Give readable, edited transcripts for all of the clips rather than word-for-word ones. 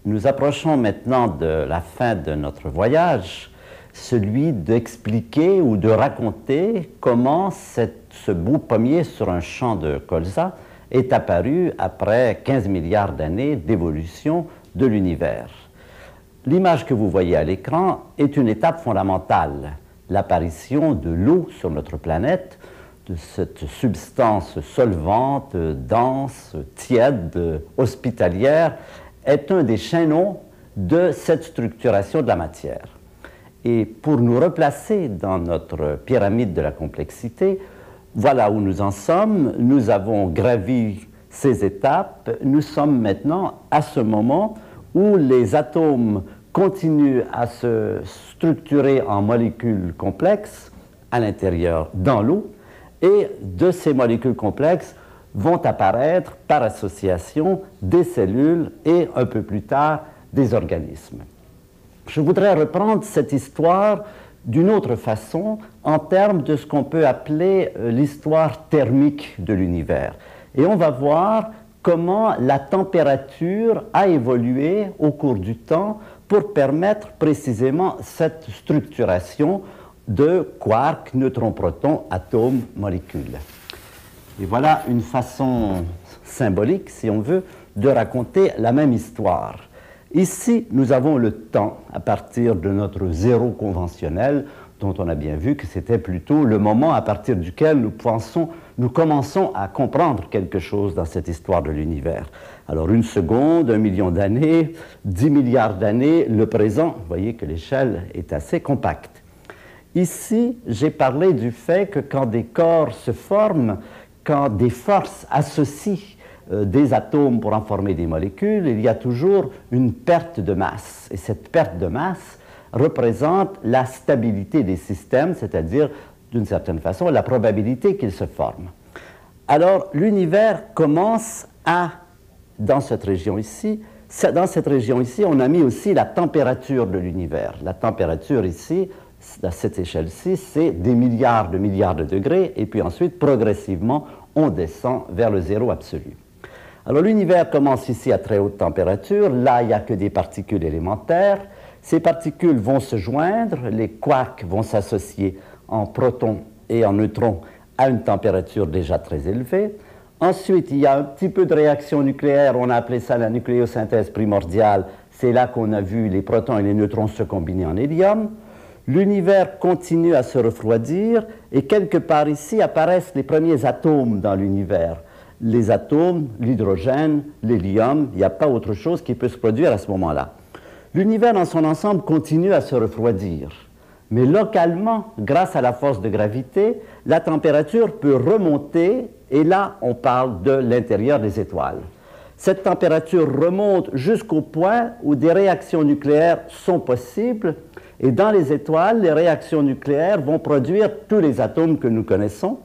nous approchons maintenant de la fin de notre voyage, celui d'expliquer ou de raconter comment ce bout pommier sur un champ de colza est apparu après 15 milliards d'années d'évolution de l'univers. L'image que vous voyez à l'écran est une étape fondamentale, l'apparition de l'eau sur notre planète, de cette substance solvante, dense, tiède, hospitalière, est un des chaînons de cette structuration de la matière. Et pour nous replacer dans notre pyramide de la complexité, voilà où nous en sommes. Nous avons gravi ces étapes. Nous sommes maintenant à ce moment où les atomes continuent à se structurer en molécules complexes à l'intérieur, dans l'eau, et de ces molécules complexes vont apparaître par association des cellules et un peu plus tard des organismes. Je voudrais reprendre cette histoire d'une autre façon en termes de ce qu'on peut appeler l'histoire thermique de l'univers. Et on va voir comment la température a évolué au cours du temps pour permettre précisément cette structuration de quarks, neutrons, protons, atomes, molécules. Et voilà une façon symbolique, si on veut, de raconter la même histoire. Ici, nous avons le temps à partir de notre zéro conventionnel, dont on a bien vu que c'était plutôt le moment à partir duquel nous commençons à comprendre quelque chose dans cette histoire de l'univers. Alors, 1 seconde, 1 million d'années, 10 milliards d'années, le présent, vous voyez que l'échelle est assez compacte. Ici, j'ai parlé du fait que quand des corps se forment, quand des forces associent des atomes pour en former des molécules, il y a toujours une perte de masse. Et cette perte de masse représente la stabilité des systèmes, c'est-à-dire, d'une certaine façon, la probabilité qu'ils se forment. Alors, l'univers commence dans cette région ici, on a mis aussi la température de l'univers. La température ici, à cette échelle-ci, c'est des milliards de degrés, et puis ensuite, progressivement, on descend vers le zéro absolu. Alors l'univers commence ici à très haute température, là il n'y a que des particules élémentaires, ces particules vont se joindre, les quarks vont s'associer en protons et en neutrons à une température déjà très élevée. Ensuite il y a un petit peu de réaction nucléaire, on a appelé ça la nucléosynthèse primordiale, c'est là qu'on a vu les protons et les neutrons se combiner en hélium. L'univers continue à se refroidir et quelque part ici apparaissent les premiers atomes dans l'univers. Les atomes, l'hydrogène, l'hélium, il n'y a pas autre chose qui peut se produire à ce moment-là. L'univers dans son ensemble continue à se refroidir, mais localement, grâce à la force de gravité, la température peut remonter et là, on parle de l'intérieur des étoiles. Cette température remonte jusqu'au point où des réactions nucléaires sont possibles et dans les étoiles, les réactions nucléaires vont produire tous les atomes que nous connaissons.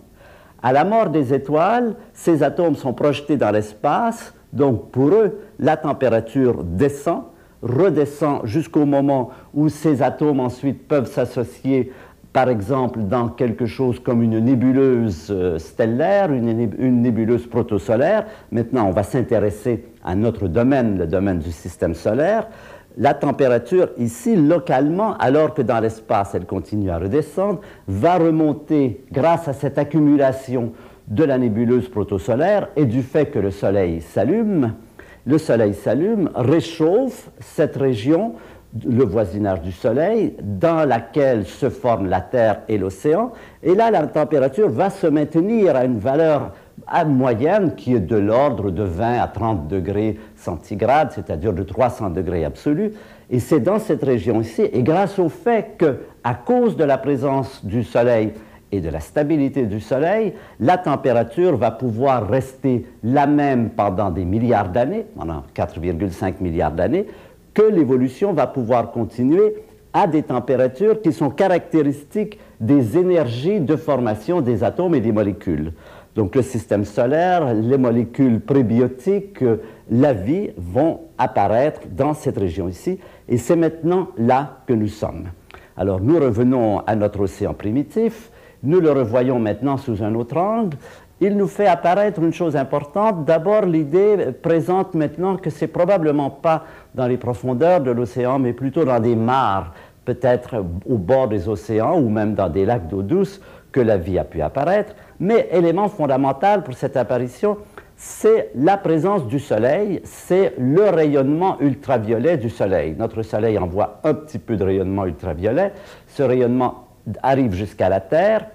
À la mort des étoiles, ces atomes sont projetés dans l'espace, donc pour eux, la température descend, redescend jusqu'au moment où ces atomes ensuite peuvent s'associer, par exemple, dans quelque chose comme une nébuleuse stellaire, une nébuleuse protosolaire. Maintenant, on va s'intéresser à notre domaine, le domaine du système solaire. La température ici, localement, alors que dans l'espace, elle continue à redescendre, va remonter grâce à cette accumulation de la nébuleuse protosolaire et du fait que le Soleil s'allume. Le Soleil s'allume, réchauffe cette région, le voisinage du Soleil, dans laquelle se forment la Terre et l'océan. Et là, la température va se maintenir à une valeur moyenne qui est de l'ordre de 20 à 30 degrés centigrades, c'est-à-dire de 300 degrés absolus. Et c'est dans cette région ici, et grâce au fait qu'à cause de la présence du Soleil et de la stabilité du Soleil, la température va pouvoir rester la même pendant des milliards d'années, pendant 4,5 milliards d'années, que l'évolution va pouvoir continuer à des températures qui sont caractéristiques des énergies de formation des atomes et des molécules. Donc le système solaire, les molécules prébiotiques, la vie vont apparaître dans cette région ici, et c'est maintenant là que nous sommes. Alors nous revenons à notre océan primitif, nous le revoyons maintenant sous un autre angle, il nous fait apparaître une chose importante. D'abord, l'idée présente maintenant que c'est probablement pas dans les profondeurs de l'océan, mais plutôt dans des mares, peut-être au bord des océans ou même dans des lacs d'eau douce, que la vie a pu apparaître. Mais élément fondamental pour cette apparition, c'est la présence du Soleil, c'est le rayonnement ultraviolet du Soleil. Notre Soleil envoie un petit peu de rayonnement ultraviolet. Ce rayonnement arrive jusqu'à la Terre.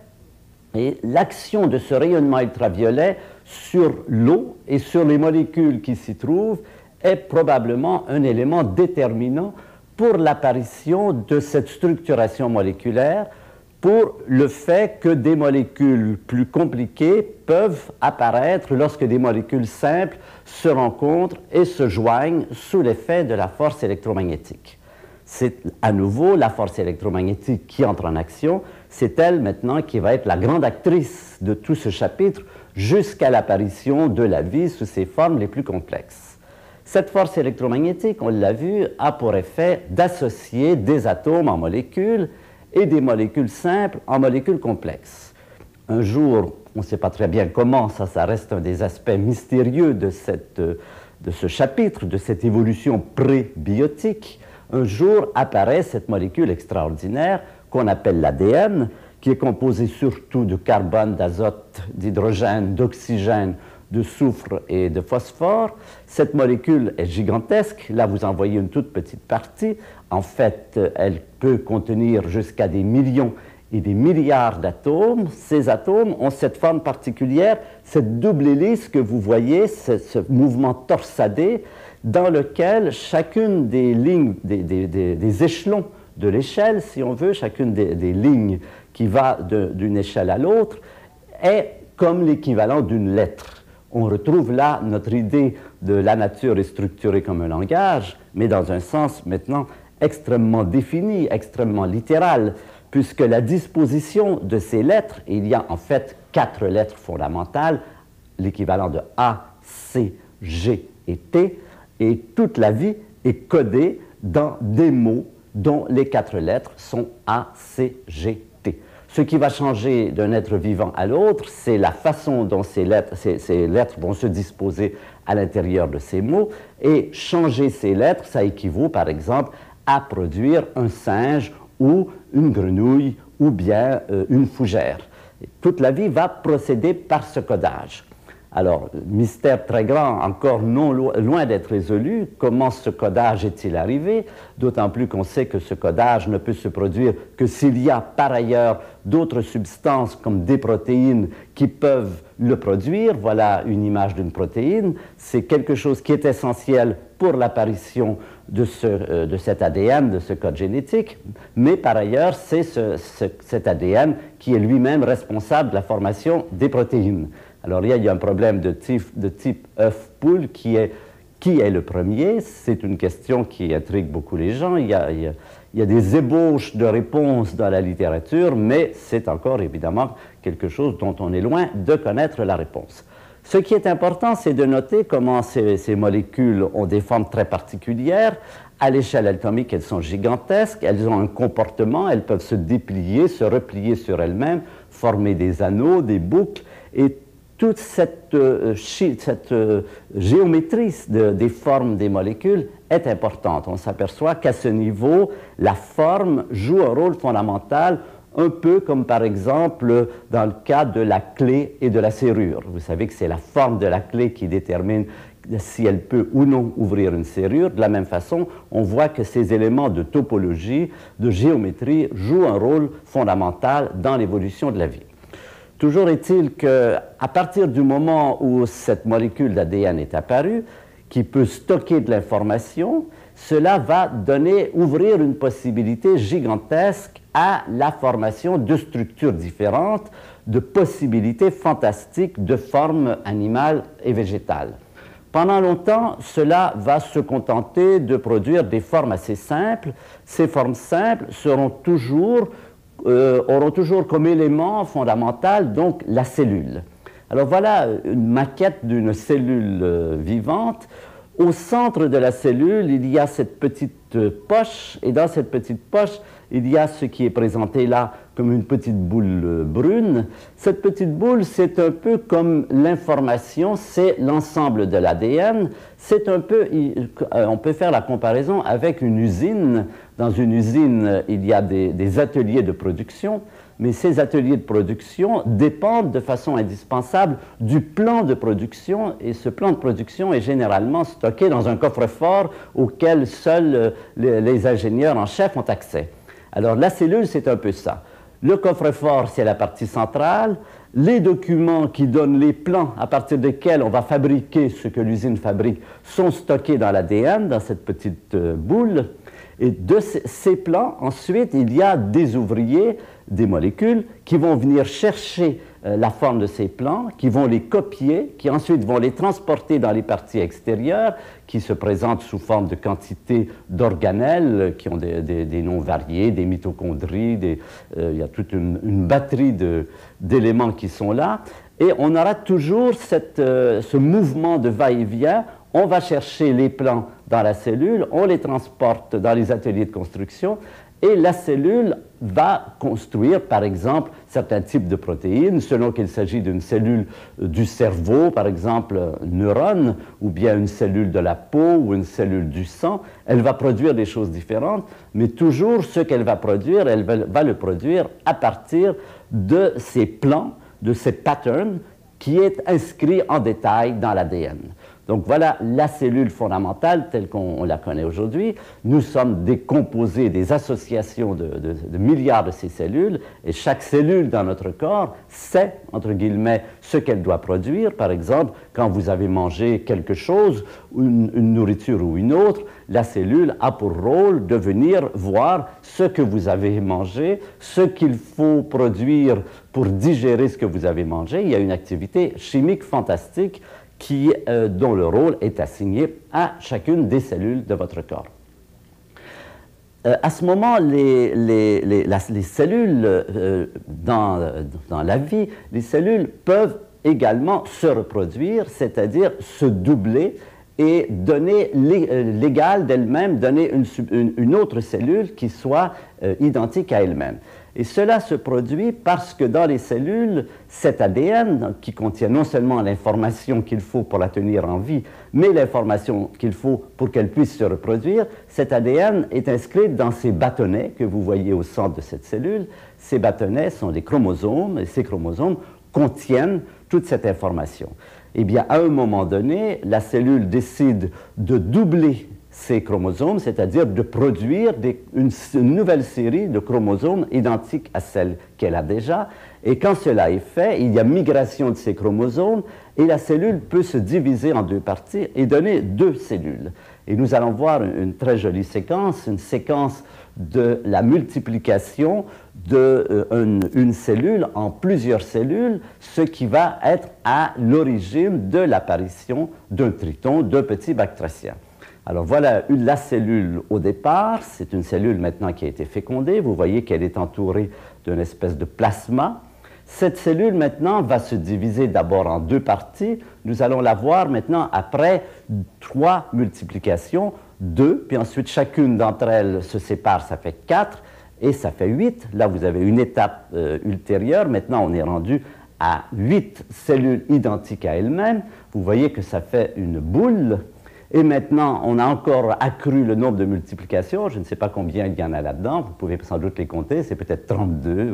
Et l'action de ce rayonnement ultraviolet sur l'eau et sur les molécules qui s'y trouvent est probablement un élément déterminant pour l'apparition de cette structuration moléculaire, pour le fait que des molécules plus compliquées peuvent apparaître lorsque des molécules simples se rencontrent et se joignent sous l'effet de la force électromagnétique. C'est à nouveau la force électromagnétique qui entre en action. C'est elle maintenant qui va être la grande actrice de tout ce chapitre jusqu'à l'apparition de la vie sous ses formes les plus complexes. Cette force électromagnétique, on l'a vu, a pour effet d'associer des atomes en molécules et des molécules simples en molécules complexes. Un jour, on ne sait pas très bien comment, ça reste un des aspects mystérieux de ce chapitre, de cette évolution pré-biotique. Un jour apparaît cette molécule extraordinaire qu'on appelle l'ADN, qui est composée surtout de carbone, d'azote, d'hydrogène, d'oxygène, de soufre et de phosphore. Cette molécule est gigantesque. Là, vous en voyez une toute petite partie. En fait, elle peut contenir jusqu'à des millions et des milliards d'atomes. Ces atomes ont cette forme particulière, cette double hélice que vous voyez, ce mouvement torsadé, dans lequel chacune des lignes, des échelons de l'échelle, si on veut, chacune des lignes qui va d'une échelle à l'autre, est comme l'équivalent d'une lettre. On retrouve là notre idée de la nature est structurée comme un langage, mais dans un sens maintenant extrêmement défini, extrêmement littéral, puisque la disposition de ces lettres, et il y a en fait 4 lettres fondamentales, l'équivalent de A, C, G et T, et toute la vie est codée dans des mots dont les 4 lettres sont A, C, G, T. Ce qui va changer d'un être vivant à l'autre, c'est la façon dont ces lettres vont se disposer à l'intérieur de ces mots, et changer ces lettres, ça équivaut par exemple à produire un singe ou une grenouille ou bien une fougère. Et toute la vie va procéder par ce codage. Alors, mystère très grand, encore non loin d'être résolu. Comment ce codage est-il arrivé? D'autant plus qu'on sait que ce codage ne peut se produire que s'il y a par ailleurs d'autres substances comme des protéines qui peuvent le produire. Voilà une image d'une protéine. C'est quelque chose qui est essentiel pour l'apparition de cet ADN, de ce code génétique, mais par ailleurs, c'est cet ADN qui est lui-même responsable de la formation des protéines. Alors, il y a un problème de type œuf-poule qui est le premier. C'est une question qui intrigue beaucoup les gens. Il y a des ébauches de réponses dans la littérature, mais c'est encore évidemment quelque chose dont on est loin de connaître la réponse. Ce qui est important, c'est de noter comment ces molécules ont des formes très particulières. À l'échelle atomique, elles sont gigantesques, elles ont un comportement, elles peuvent se déplier, se replier sur elles-mêmes, former des anneaux, des boucles, et toute cette géométrie des formes des molécules est importante. On s'aperçoit qu'à ce niveau, la forme joue un rôle fondamental, un peu comme par exemple dans le cas de la clé et de la serrure. Vous savez que c'est la forme de la clé qui détermine si elle peut ou non ouvrir une serrure. De la même façon, on voit que ces éléments de topologie, de géométrie, jouent un rôle fondamental dans l'évolution de la vie. Toujours est-il qu'à partir du moment où cette molécule d'ADN est apparue, qui peut stocker de l'information, cela va ouvrir une possibilité gigantesque à la formation de structures différentes, de possibilités fantastiques de formes animales et végétales. Pendant longtemps, cela va se contenter de produire des formes assez simples. Ces formes simples auront toujours comme élément fondamental donc la cellule. Alors voilà une maquette d'une cellule vivante Au centre de la cellule, il y a cette petite poche, et dans cette petite poche, il y a ce qui est présenté là comme une petite boule brune. Cette petite boule, c'est un peu comme l'information, c'est l'ensemble de l'ADN. C'est un peu, on peut faire la comparaison avec une usine. Dans une usine, il y a des ateliers de production, mais ces ateliers de production dépendent de façon indispensable du plan de production, et ce plan de production est généralement stocké dans un coffre-fort auquel seuls les ingénieurs en chef ont accès. Alors la cellule, c'est un peu ça. Le coffre-fort, c'est la partie centrale. Les documents qui donnent les plans à partir desquels on va fabriquer ce que l'usine fabrique sont stockés dans l'ADN, dans cette petite boule. Et de ces plans, ensuite, il y a des ouvriers, des molécules, qui vont venir chercher la forme de ces plans, qui vont les copier, qui ensuite vont les transporter dans les parties extérieures, qui se présentent sous forme de quantités d'organelles, qui ont des noms variés, des mitochondries, il y a toute une batterie d'éléments qui sont là. Et on aura toujours ce mouvement de va-et-vient. On va chercher les plans dans la cellule, on les transporte dans les ateliers de construction, et la cellule va construire, par exemple, certains types de protéines, selon qu'il s'agit d'une cellule du cerveau, par exemple, neurone, ou bien une cellule de la peau, ou une cellule du sang. Elle va produire des choses différentes, mais toujours ce qu'elle va produire, elle va le produire à partir de ces plans, de ces patterns, qui est inscrit en détail dans l'ADN. Donc voilà la cellule fondamentale telle qu'on la connaît aujourd'hui. Nous sommes des composés, des associations de milliards de ces cellules, et chaque cellule dans notre corps sait, entre guillemets, ce qu'elle doit produire. Par exemple, quand vous avez mangé quelque chose, une nourriture ou une autre, la cellule a pour rôle de venir voir ce que vous avez mangé, ce qu'il faut produire pour digérer ce que vous avez mangé. Il y a une activité chimique fantastique dont le rôle est assigné à chacune des cellules de votre corps. À ce moment, les cellules, dans la vie, les cellules peuvent également se reproduire, c'est-à-dire se doubler et donner l'égal d'elle-même, donner une autre cellule qui soit identique à elle-même. Et cela se produit parce que dans les cellules, cet ADN, qui contient non seulement l'information qu'il faut pour la tenir en vie, mais l'information qu'il faut pour qu'elle puisse se reproduire, cet ADN est inscrit dans ces bâtonnets que vous voyez au centre de cette cellule. Ces bâtonnets sont des chromosomes, et ces chromosomes contiennent toute cette information. Eh bien, à un moment donné, la cellule décide de doubler ces chromosomes, c'est-à-dire de produire une nouvelle série de chromosomes identiques à celle qu'elle a déjà. Et quand cela est fait, il y a migration de ces chromosomes et la cellule peut se diviser en deux parties et donner deux cellules. Et nous allons voir une très jolie séquence, une séquence de la multiplication d'une cellule en plusieurs cellules, ce qui va être à l'origine de l'apparition d'un triton, d'un petit bactricien. Alors voilà la cellule au départ, c'est une cellule maintenant qui a été fécondée, vous voyez qu'elle est entourée d'une espèce de plasma. Cette cellule maintenant va se diviser d'abord en deux parties, nous allons la voir maintenant après 3 multiplications, 2, puis ensuite chacune d'entre elles se sépare, ça fait 4, et ça fait 8. Là vous avez une étape ultérieure, maintenant on est rendu à 8 cellules identiques à elles-mêmes, vous voyez que ça fait une boule. Et maintenant, on a encore accru le nombre de multiplications. Je ne sais pas combien il y en a là-dedans. Vous pouvez sans doute les compter. C'est peut-être 32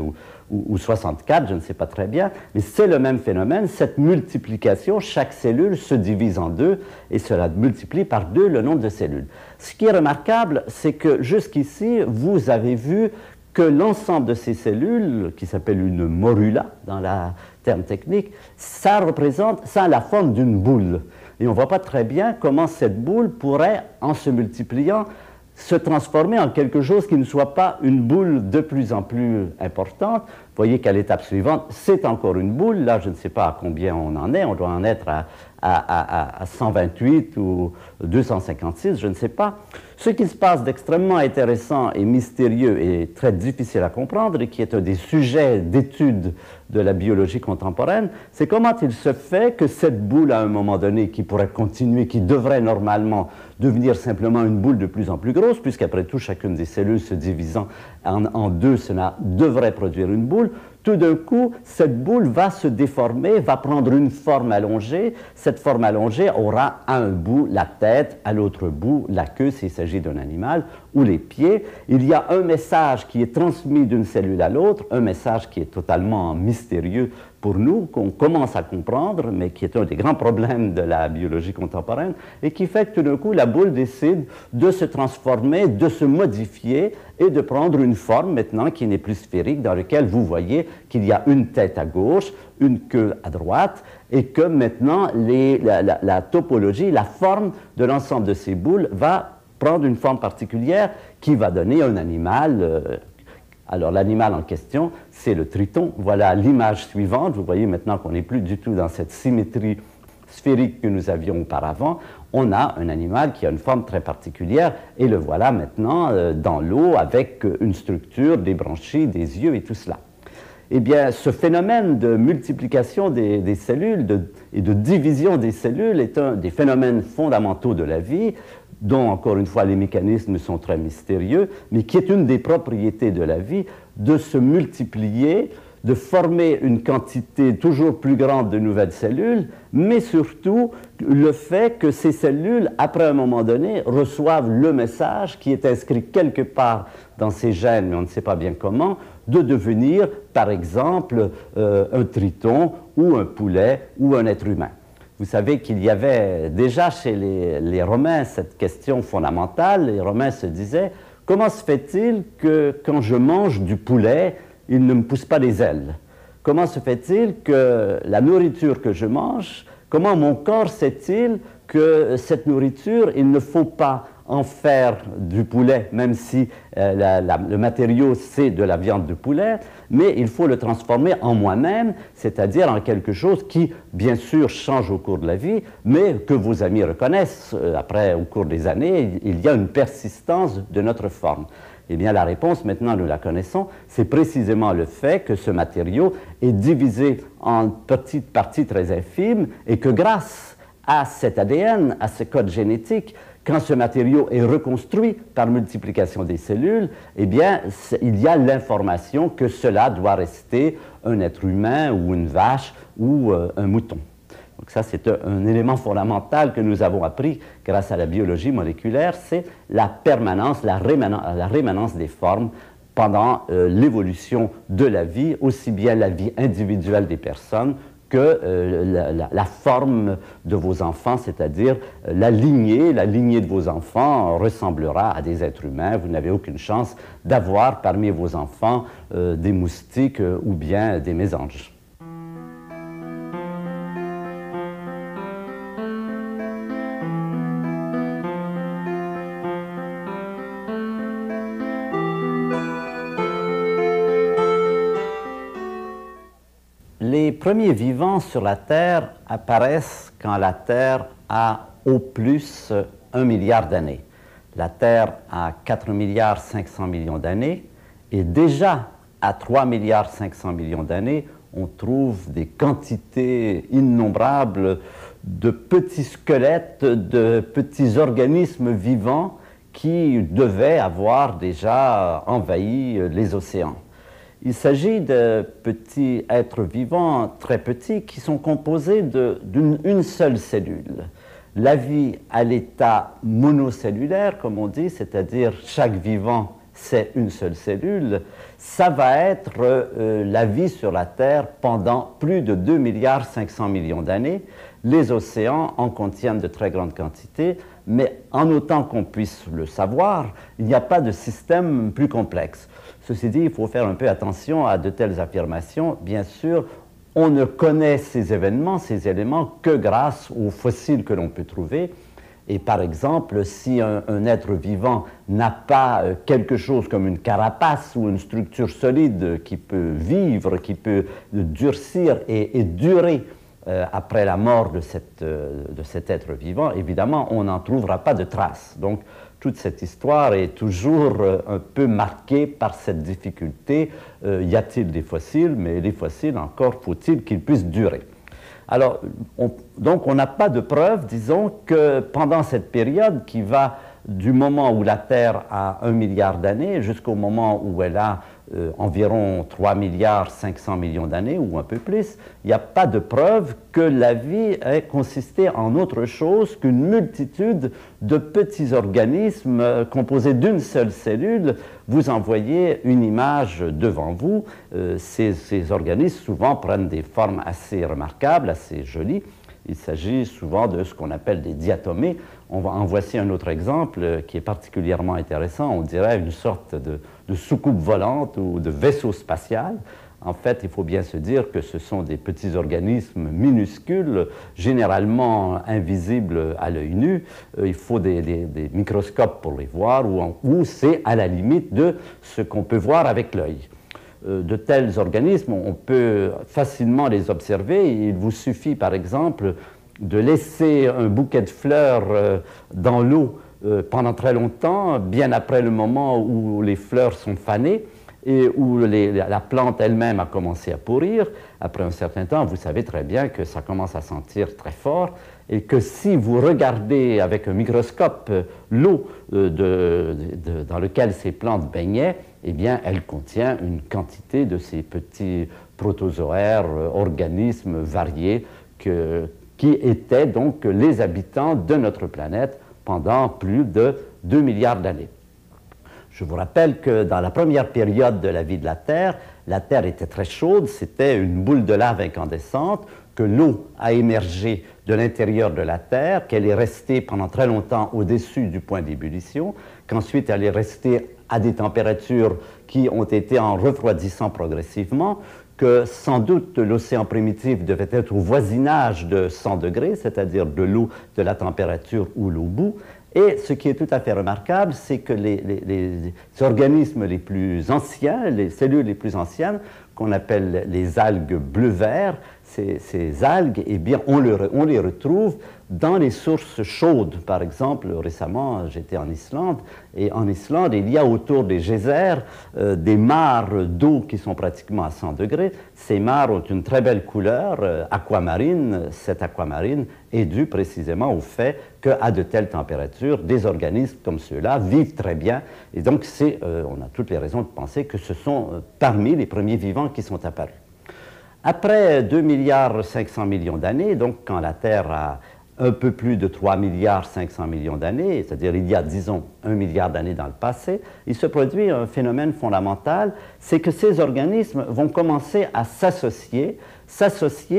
ou 64, je ne sais pas très bien. Mais c'est le même phénomène. Cette multiplication, chaque cellule se divise en deux et cela multiplie par 2 le nombre de cellules. Ce qui est remarquable, c'est que jusqu'ici, vous avez vu que l'ensemble de ces cellules, qui s'appelle une morula dans la terme technique, ça a la forme d'une boule. Et on ne voit pas très bien comment cette boule pourrait, en se multipliant, se transformer en quelque chose qui ne soit pas une boule de plus en plus importante. Vous voyez qu'à l'étape suivante, c'est encore une boule. Là, je ne sais pas à combien on en est. On doit en être à 128 ou 256, je ne sais pas. Ce qui se passe d'extrêmement intéressant et mystérieux et très difficile à comprendre, et qui est un des sujets d'étude de la biologie contemporaine, c'est comment il se fait que cette boule, à un moment donné, qui pourrait continuer, qui devrait normalement devenir simplement une boule de plus en plus grosse, puisqu'après tout, chacune des cellules se divisant en deux, cela devrait produire une boule. Tout d'un coup, cette boule va se déformer, va prendre une forme allongée. Cette forme allongée aura à un bout la tête, à l'autre bout la queue, s'il s'agit d'un animal, ou les pieds. Il y a un message qui est transmis d'une cellule à l'autre, un message qui est totalement mystérieux pour nous, qu'on commence à comprendre, mais qui est un des grands problèmes de la biologie contemporaine, et qui fait que tout d'un coup, la boule décide de se transformer, de se modifier et de prendre une forme maintenant qui n'est plus sphérique, dans laquelle vous voyez qu'il y a une tête à gauche, une queue à droite, et que maintenant la topologie, la forme de l'ensemble de ces boules va prendre une forme particulière qui va donner un animal. Alors l'animal en question, c'est le triton. Voilà l'image suivante. Vous voyez maintenant qu'on n'est plus du tout dans cette symétrie sphérique que nous avions auparavant. On a un animal qui a une forme très particulière et le voilà maintenant dans l'eau avec une structure, des branchies, des yeux et tout cela. Eh bien, ce phénomène de multiplication des cellules et de division des cellules est un des phénomènes fondamentaux de la vie, dont, encore une fois, les mécanismes sont très mystérieux, mais qui est une des propriétés de la vie, de se multiplier, de former une quantité toujours plus grande de nouvelles cellules, mais surtout le fait que ces cellules, après un moment donné, reçoivent le message qui est inscrit quelque part dans ces gènes, mais on ne sait pas bien comment, de devenir, par exemple, un triton ou un poulet ou un être humain. Vous savez qu'il y avait déjà chez les Romains cette question fondamentale. Les Romains se disaient, comment se fait-il que quand je mange du poulet, il ne me pousse pas des ailes? Comment se fait-il que la nourriture que je mange, comment mon corps sait-il que cette nourriture, il ne faut pas en faire du poulet, même si le matériau c'est de la viande de poulet, mais il faut le transformer en moi-même, c'est-à-dire en quelque chose qui, bien sûr, change au cours de la vie, mais que vos amis reconnaissent. Après, au cours des années, il y a une persistance de notre forme. Eh bien, la réponse, maintenant, nous la connaissons, c'est précisément le fait que ce matériau est divisé en petites parties très infimes et que grâce à cet ADN, à ce code génétique, quand ce matériau est reconstruit par multiplication des cellules, eh bien, il y a l'information que cela doit rester un être humain ou une vache ou un mouton. Donc ça, c'est un élément fondamental que nous avons appris grâce à la biologie moléculaire, c'est la permanence, la rémanence des formes pendant l'évolution de la vie, aussi bien la vie individuelle des personnes que la forme de vos enfants, c'est-à-dire la lignée de vos enfants ressemblera à des êtres humains. Vous n'avez aucune chance d'avoir parmi vos enfants des moustiques ou bien des mésanges. Les premiers vivants sur la Terre apparaissent quand la Terre a au plus 1 milliard d'années. La Terre a 4 milliards 500 millions d'années et déjà à 3 milliards 500 millions d'années, on trouve des quantités innombrables de petits squelettes, de petits organismes vivants qui devaient avoir déjà envahi les océans. Il s'agit de petits êtres vivants très petits qui sont composés d'une seule cellule. La vie à l'état monocellulaire, comme on dit, c'est-à-dire chaque vivant c'est une seule cellule, ça va être la vie sur la Terre pendant plus de 2 milliards 500 millions d'années. Les océans en contiennent de très grandes quantités, mais en autant qu'on puisse le savoir, il n'y a pas de système plus complexe. Ceci dit, il faut faire un peu attention à de telles affirmations. Bien sûr, on ne connaît ces événements, ces éléments, que grâce aux fossiles que l'on peut trouver. Et par exemple, si un être vivant n'a pas quelque chose comme une carapace ou une structure solide qui peut vivre, qui peut durcir et durer après la mort de cet être vivant, évidemment, on n'en trouvera pas de traces. Donc, toute cette histoire est toujours un peu marquée par cette difficulté. Y a-t-il des fossiles? Mais les fossiles, encore faut-il qu'ils puissent durer. Alors, donc on n'a pas de preuve, disons, que pendant cette période qui va du moment où la Terre a 1 milliard d'années jusqu'au moment où elle a environ 3 milliards 500 millions d'années ou un peu plus, il n'y a pas de preuve que la vie ait consisté en autre chose qu'une multitude de petits organismes composés d'une seule cellule. Vous en voyez une image devant vous. Ces organismes souvent prennent des formes assez remarquables, assez jolies. Il s'agit souvent de ce qu'on appelle des diatomées. En voici un autre exemple qui est particulièrement intéressant. On dirait une sorte de soucoupe volante ou de vaisseau spatial. En fait, il faut bien se dire que ce sont des petits organismes minuscules, généralement invisibles à l'œil nu. Il faut des microscopes pour les voir, ou c'est à la limite de ce qu'on peut voir avec l'œil. De tels organismes, on peut facilement les observer. Il vous suffit, par exemple, de laisser un bouquet de fleurs dans l'eau pendant très longtemps, bien après le moment où les fleurs sont fanées et où la plante elle-même a commencé à pourrir. Après un certain temps, vous savez très bien que ça commence à sentir très fort et que si vous regardez avec un microscope l'eau dans laquelle ces plantes baignaient, eh bien, elle contient une quantité de ces petits protozoaires, organismes variés qui étaient donc les habitants de notre planète pendant plus de 2 milliards d'années. Je vous rappelle que dans la première période de la vie de la Terre était très chaude, c'était une boule de lave incandescente, que l'eau a émergé de l'intérieur de la Terre, qu'elle est restée pendant très longtemps au-dessus du point d'ébullition, qu'ensuite elle est restée à des températures qui ont été en refroidissant progressivement, que sans doute l'océan primitif devait être au voisinage de 100 degrés, c'est-à-dire de l'eau de la température où l'eau bout. Et ce qui est tout à fait remarquable, c'est que les organismes les plus anciens, les cellules les plus anciennes, qu'on appelle les algues bleu-vert, ces algues, eh bien, on les retrouve dans les sources chaudes. Par exemple, récemment, j'étais en Islande, et en Islande, il y a autour des geysers des mares d'eau qui sont pratiquement à 100 degrés. Ces mares ont une très belle couleur aquamarine. Cette aquamarine est due précisément au fait qu'à de telles températures, des organismes comme ceux-là vivent très bien. Et donc, on a toutes les raisons de penser que ce sont parmi les premiers vivants qui sont apparus. Après 2 milliards 500 millions d'années, donc quand la Terre a un peu plus de 3 milliards 500 millions d'années, c'est-à-dire il y a, disons, 1 milliard d'années dans le passé, il se produit un phénomène fondamental, c'est que ces organismes vont commencer à s'associer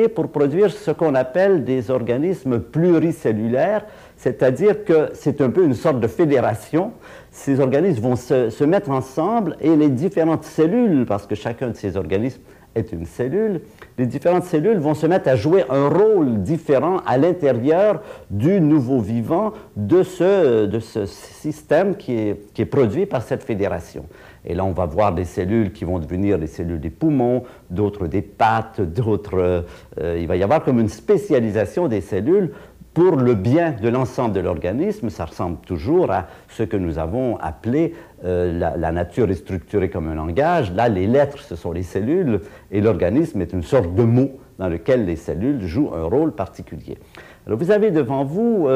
pour produire ce qu'on appelle des organismes pluricellulaires, c'est-à-dire que c'est un peu une sorte de fédération. Ces organismes vont se mettre ensemble et les différentes cellules, parce que chacun de ces organismes est une cellule, les différentes cellules vont se mettre à jouer un rôle différent à l'intérieur du nouveau vivant, de ce système qui est produit par cette fédération. Et là, on va voir des cellules qui vont devenir des cellules des poumons, d'autres des pattes, d'autres... il va y avoir comme une spécialisation des cellules pour le bien de l'ensemble de l'organisme. Ça ressemble toujours à ce que nous avons appelé la nature est structurée comme un langage. Là, les lettres, ce sont les cellules, et l'organisme est une sorte de mot dans lequel les cellules jouent un rôle particulier. Alors, vous avez devant vous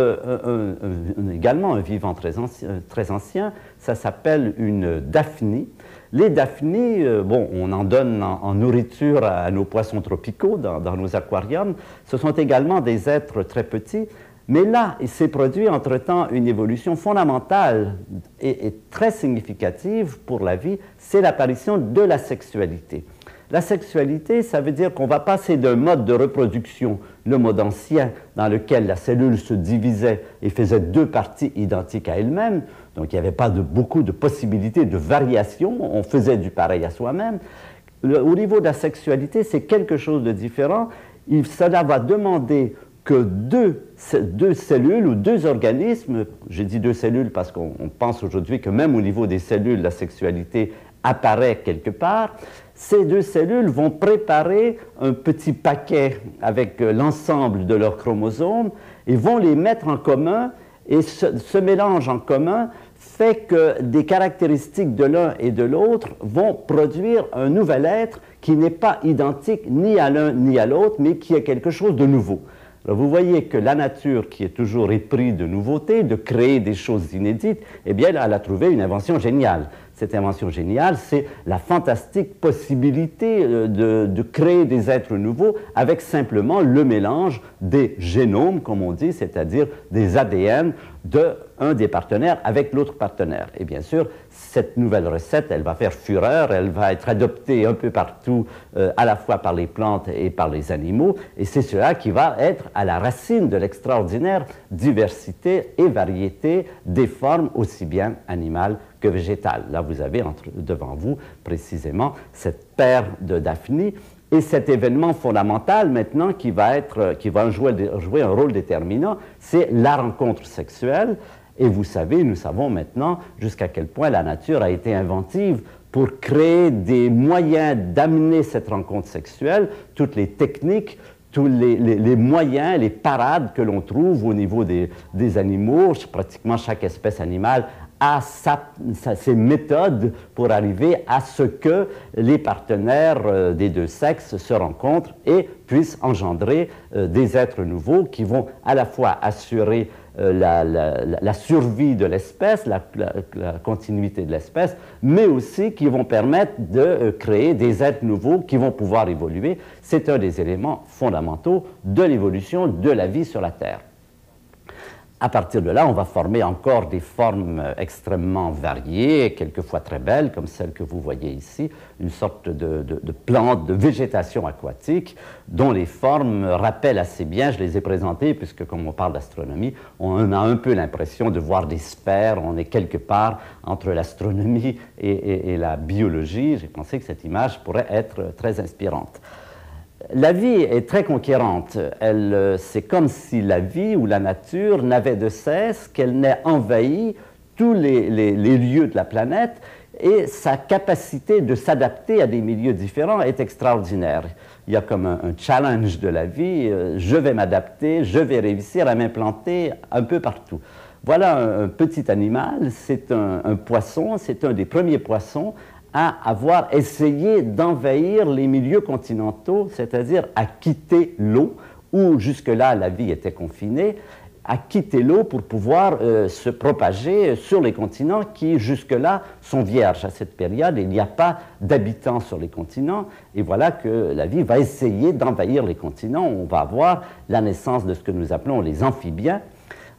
également un vivant très ancien, ça s'appelle une daphnie. Les daphnies, on en donne en nourriture à nos poissons tropicaux dans nos aquariums. Ce sont également des êtres très petits. Mais là, il s'est produit entre-temps une évolution fondamentale et très significative pour la vie, c'est l'apparition de la sexualité. La sexualité, ça veut dire qu'on va passer d'un mode de reproduction, le mode ancien, dans lequel la cellule se divisait et faisait 2 parties identiques à elle-même, donc il n'y avait pas beaucoup de possibilités de variation, on faisait du pareil à soi-même. Au niveau de la sexualité, c'est quelque chose de différent. Cela va demander que deux cellules ou deux organismes, j'ai dit deux cellules parce qu'on pense aujourd'hui que même au niveau des cellules, la sexualité apparaît quelque part, ces deux cellules vont préparer un petit paquet avec l'ensemble de leurs chromosomes et vont les mettre en commun, et ce mélange en commun fait que des caractéristiques de l'un et de l'autre vont produire un nouvel être qui n'est pas identique ni à l'un ni à l'autre, mais qui est quelque chose de nouveau. Alors vous voyez que la nature, qui est toujours éprise de nouveautés, de créer des choses inédites, eh bien, elle a trouvé une invention géniale. Cette invention géniale, c'est la fantastique possibilité de créer des êtres nouveaux avec simplement le mélange des génomes, comme on dit, c'est-à-dire des ADN d'un des partenaires avec l'autre partenaire. Et bien sûr, cette nouvelle recette, elle va faire fureur, elle va être adoptée un peu partout, à la fois par les plantes et par les animaux, et c'est cela qui va être à la racine de l'extraordinaire diversité et variété des formes aussi bien animales que végétales. Là, vous avez devant vous précisément cette paire de Daphnie et cet événement fondamental maintenant qui va jouer un rôle déterminant, c'est la rencontre sexuelle. Et vous savez, nous savons maintenant jusqu'à quel point la nature a été inventive pour créer des moyens d'amener cette rencontre sexuelle, toutes les techniques, tous les moyens, les parades que l'on trouve au niveau des animaux. Pratiquement chaque espèce animale a ses méthodes pour arriver à ce que les partenaires des deux sexes se rencontrent et puissent engendrer des êtres nouveaux qui vont à la fois assurer la survie de l'espèce, la continuité de l'espèce, mais aussi qui vont permettre de créer des êtres nouveaux qui vont pouvoir évoluer. C'est un des éléments fondamentaux de l'évolution de la vie sur la Terre. À partir de là, on va former encore des formes extrêmement variées, quelquefois très belles, comme celle que vous voyez ici, une sorte de plante, de végétation aquatique, dont les formes rappellent assez bien, je les ai présentées, puisque comme on parle d'astronomie, on a un peu l'impression de voir des sphères, on est quelque part entre l'astronomie et la biologie. J'ai pensé que cette image pourrait être très inspirante. La vie est très conquérante. C'est comme si la vie ou la nature n'avait de cesse qu'elle n'ait envahi tous les lieux de la planète, et sa capacité de s'adapter à des milieux différents est extraordinaire. Il y a comme un challenge de la vie, je vais m'adapter, je vais réussir à m'implanter un peu partout. Voilà un petit animal, c'est un poisson, c'est un des premiers poissons à avoir essayé d'envahir les milieux continentaux, c'est-à-dire à quitter l'eau, où jusque-là la vie était confinée, à quitter l'eau pour pouvoir se propager sur les continents qui jusque-là sont vierges. À cette période, il n'y a pas d'habitants sur les continents, et voilà que la vie va essayer d'envahir les continents. On va avoir la naissance de ce que nous appelons les amphibiens.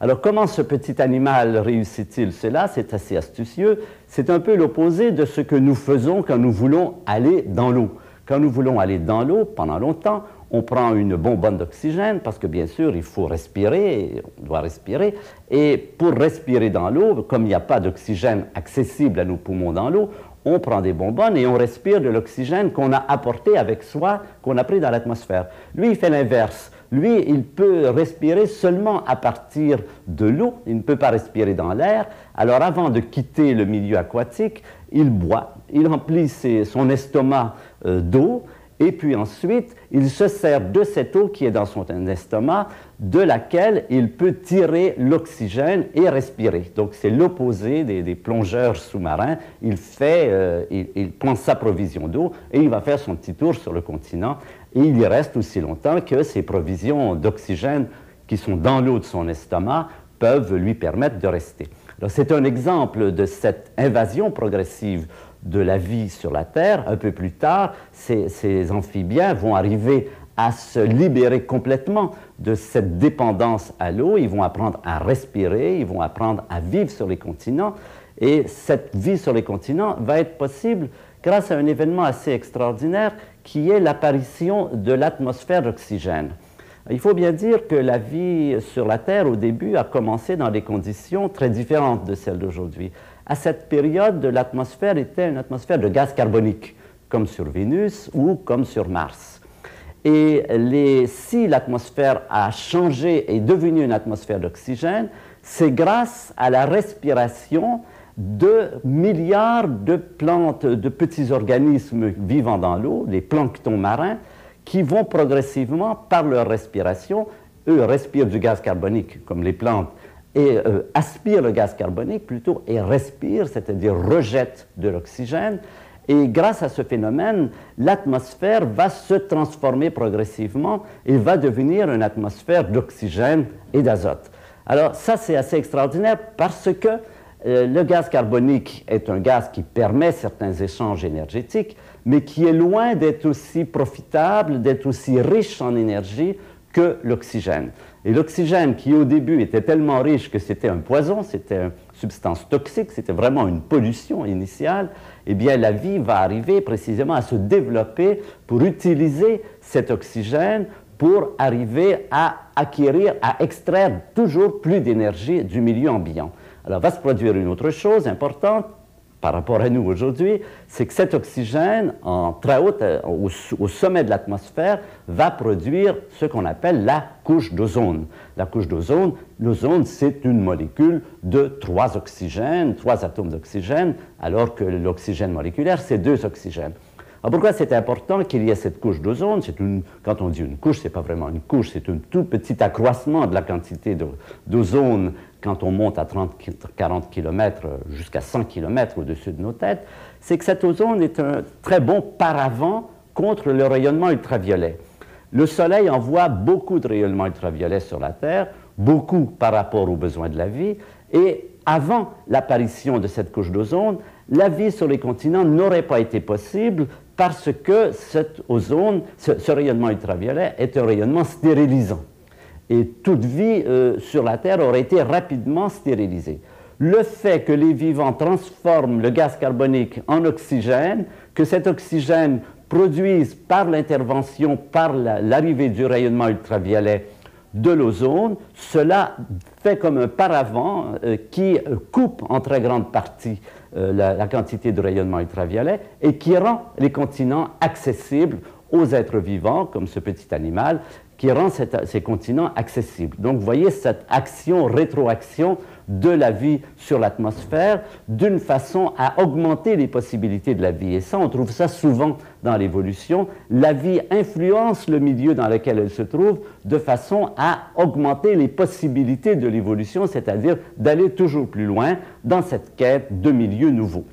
Alors, comment ce petit animal réussit-il cela? C'est assez astucieux. C'est un peu l'opposé de ce que nous faisons quand nous voulons aller dans l'eau. Quand nous voulons aller dans l'eau, pendant longtemps, on prend une bonbonne d'oxygène parce que, bien sûr, il faut respirer, on doit respirer. Et pour respirer dans l'eau, comme il n'y a pas d'oxygène accessible à nos poumons dans l'eau, on prend des bonbonnes et on respire de l'oxygène qu'on a apporté avec soi, qu'on a pris dans l'atmosphère. Lui, il fait l'inverse. Lui, il peut respirer seulement à partir de l'eau, il ne peut pas respirer dans l'air. Alors avant de quitter le milieu aquatique, il boit, il remplit son estomac d'eau, et puis ensuite, il se sert de cette eau qui est dans son estomac, de laquelle il peut tirer l'oxygène et respirer. Donc c'est l'opposé des plongeurs sous-marins. Il prend sa provision d'eau et il va faire son petit tour sur le continent. Et il y reste aussi longtemps que ces provisions d'oxygène qui sont dans l'eau de son estomac peuvent lui permettre de rester. Alors c'est un exemple de cette invasion progressive de la vie sur la Terre. Un peu plus tard, ces amphibiens vont arriver à se libérer complètement de cette dépendance à l'eau. Ils vont apprendre à respirer, ils vont apprendre à vivre sur les continents. Et cette vie sur les continents va être possible grâce à un événement assez extraordinaire qui est l'apparition de l'atmosphère d'oxygène. Il faut bien dire que la vie sur la Terre, au début, a commencé dans des conditions très différentes de celles d'aujourd'hui. À cette période, l'atmosphère était une atmosphère de gaz carbonique, comme sur Vénus ou comme sur Mars. Et si l'atmosphère a changé et est devenue une atmosphère d'oxygène, c'est grâce à la respiration de milliards de plantes, de petits organismes vivant dans l'eau, les planctons marins, qui vont progressivement, par leur respiration, eux respirent du gaz carbonique comme les plantes, et aspirent le gaz carbonique plutôt, et respirent, c'est-à-dire rejettent de l'oxygène. Et grâce à ce phénomène, l'atmosphère va se transformer progressivement et va devenir une atmosphère d'oxygène et d'azote. Alors ça, c'est assez extraordinaire parce que le gaz carbonique est un gaz qui permet certains échanges énergétiques, mais qui est loin d'être aussi profitable, d'être aussi riche en énergie que l'oxygène. Et l'oxygène, qui au début était tellement riche que c'était un poison, c'était une substance toxique, c'était vraiment une pollution initiale, eh bien la vie va arriver précisément à se développer pour utiliser cet oxygène pour arriver à acquérir, à extraire toujours plus d'énergie du milieu ambiant. Alors, va se produire une autre chose importante par rapport à nous aujourd'hui, c'est que cet oxygène, en très haute, au sommet de l'atmosphère, va produire ce qu'on appelle la couche d'ozone. La couche d'ozone, l'ozone, c'est une molécule de 3 oxygènes, 3 atomes d'oxygène, alors que l'oxygène moléculaire, c'est 2 oxygènes. Alors pourquoi c'est important qu'il y ait cette couche d'ozone? Quand on dit une couche, ce n'est pas vraiment une couche, c'est un tout petit accroissement de la quantité d'ozone quand on monte à 30-40 km jusqu'à 100 km au-dessus de nos têtes. C'est que cet ozone est un très bon paravent contre le rayonnement ultraviolet. Le Soleil envoie beaucoup de rayonnement ultraviolet sur la Terre, beaucoup par rapport aux besoins de la vie, et avant l'apparition de cette couche d'ozone, la vie sur les continents n'aurait pas été possible parce que cet ozone, ce rayonnement ultraviolet est un rayonnement stérilisant. Et toute vie sur la Terre aurait été rapidement stérilisée. Le fait que les vivants transforment le gaz carbonique en oxygène, que cet oxygène produise par l'intervention, par l'arrivée du rayonnement ultraviolet de l'ozone, cela fait comme un paravent qui coupe en très grande partie la quantité de rayonnement ultraviolet et qui rend les continents accessibles aux êtres vivants, comme ce petit animal, qui rend ces continents accessibles. Donc, vous voyez cette action, rétroaction de la vie sur l'atmosphère d'une façon à augmenter les possibilités de la vie. Et ça, on trouve ça souvent dans l'évolution. La vie influence le milieu dans lequel elle se trouve de façon à augmenter les possibilités de l'évolution, c'est-à-dire d'aller toujours plus loin dans cette quête de milieux nouveaux.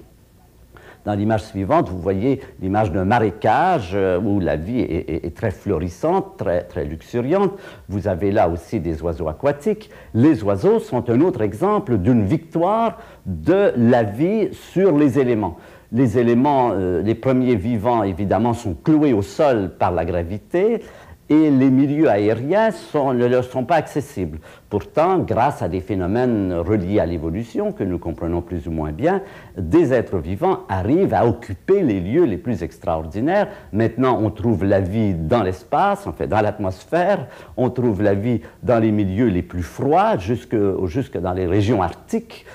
Dans l'image suivante, vous voyez l'image d'un marécage où la vie est très florissante, très luxuriante. Vous avez là aussi des oiseaux aquatiques. Les oiseaux sont un autre exemple d'une victoire de la vie sur les éléments. Les éléments, les premiers vivants, évidemment, sont cloués au sol par la gravité, et les milieux aériens ne leur sont pas accessibles. Pourtant, grâce à des phénomènes reliés à l'évolution, que nous comprenons plus ou moins bien, des êtres vivants arrivent à occuper les lieux les plus extraordinaires. Maintenant, on trouve la vie dans l'espace, en fait, dans l'atmosphère, on trouve la vie dans les milieux les plus froids, jusque dans les régions arctiques.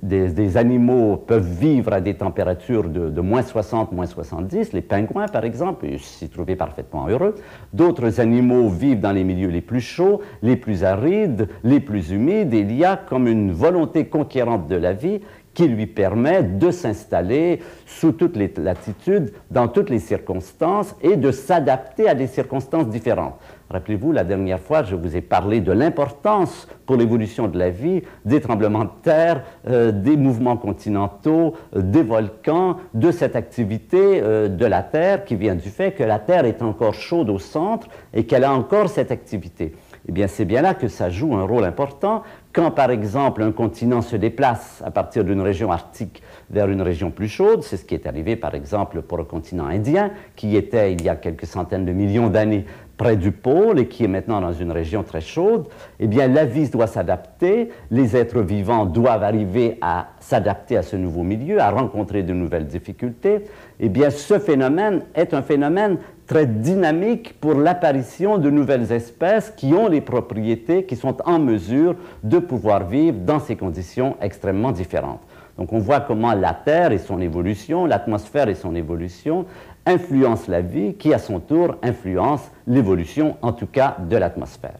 Des animaux peuvent vivre à des températures de moins 60, moins 70. Les pingouins, par exemple, s'y trouvaient parfaitement heureux. D'autres animaux vivent dans les milieux les plus chauds, les plus arides, les plus humides. Et il y a comme une volonté conquérante de la vie qui lui permet de s'installer sous toutes les latitudes, dans toutes les circonstances, et de s'adapter à des circonstances différentes. Rappelez-vous, la dernière fois, je vous ai parlé de l'importance pour l'évolution de la vie des tremblements de terre, des mouvements continentaux, des volcans, de cette activité de la Terre qui vient du fait que la Terre est encore chaude au centre et qu'elle a encore cette activité. Eh bien, c'est bien là que ça joue un rôle important. Quand, par exemple, un continent se déplace à partir d'une région arctique vers une région plus chaude, c'est ce qui est arrivé, par exemple, pour le continent indien, qui était, il y a quelques centaines de millions d'années, près du pôle et qui est maintenant dans une région très chaude, eh bien, la vie doit s'adapter, les êtres vivants doivent arriver à s'adapter à ce nouveau milieu, à rencontrer de nouvelles difficultés. Eh bien, ce phénomène est un phénomène très dynamique pour l'apparition de nouvelles espèces qui ont les propriétés, qui sont en mesure de pouvoir vivre dans ces conditions extrêmement différentes. Donc on voit comment la Terre et son évolution, l'atmosphère et son évolution influencent la vie qui, à son tour, influence l'évolution, en tout cas, de l'atmosphère.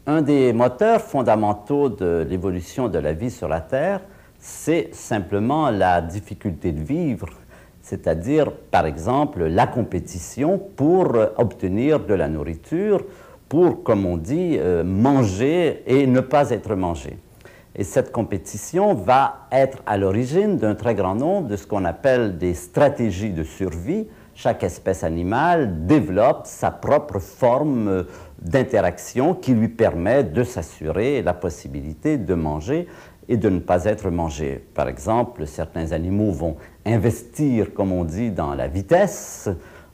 Un des moteurs fondamentaux de l'évolution de la vie sur la Terre, c'est simplement la difficulté de vivre, c'est-à-dire, par exemple, la compétition pour obtenir de la nourriture, pour, comme on dit, manger et ne pas être mangé. Et cette compétition va être à l'origine d'un très grand nombre de ce qu'on appelle des stratégies de survie. Chaque espèce animale développe sa propre forme d'interaction qui lui permet de s'assurer la possibilité de manger et de ne pas être mangé. Par exemple, certains animaux vont investir, comme on dit, dans la vitesse.